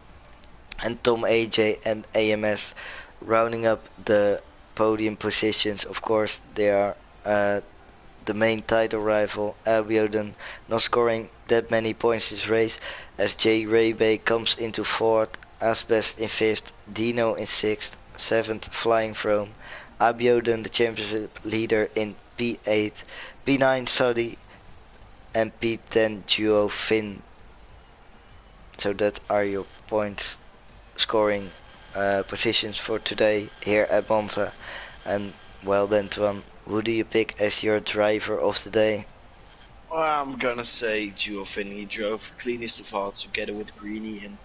And Tom AJ and AMS rounding up the podium positions. Of course, they are the main title rival, Abiodun, not scoring that many points this race, as Jay Raybay comes into 4th, Asbest in 5th, Dino in 6th, 7th Flying Throne, Abiodun the championship leader in P8, P9 Saudi, and P10 Duo Finn. So that are your points scoring positions for today here at Monza. And well then, Twan, who do you pick as your driver of the day? Well, I'm gonna say Duofin. He drove cleanest of all together with Greeny, and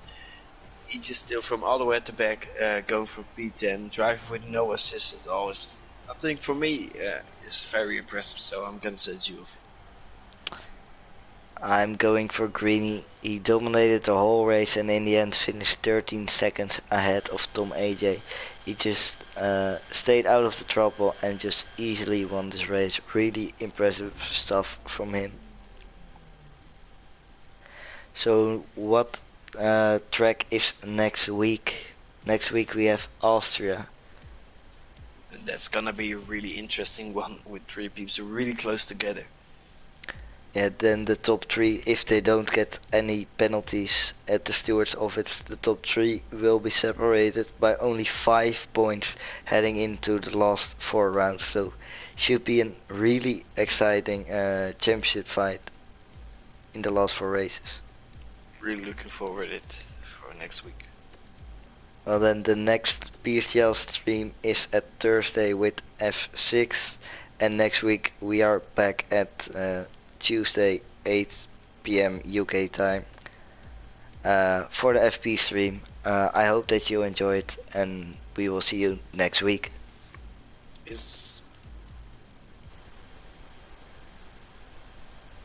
he just still from all the way at the back, going for P10, driving with no assist at all. I think for me, it's very impressive. So I'm gonna say Duofin. I'm going for Greeny. He dominated the whole race and in the end finished 13 seconds ahead of Tom AJ. He just stayed out of the trouble and just easily won this race. Really impressive stuff from him. So what track is next week? Next week we have Austria. And that's gonna be a really interesting one with 3 people really close together. Yeah, then the top 3, if they don't get any penalties at the stewards office, the top 3 will be separated by only 5 points heading into the last 4 rounds. So should be a really exciting championship fight in the last 4 races. Really looking forward next week. Well, then the next PSGL stream is at Thursday with F6, and next week we are back at Tuesday 8 p.m. UK time for the FP stream. I hope that you enjoyed, and we will see you next week. Is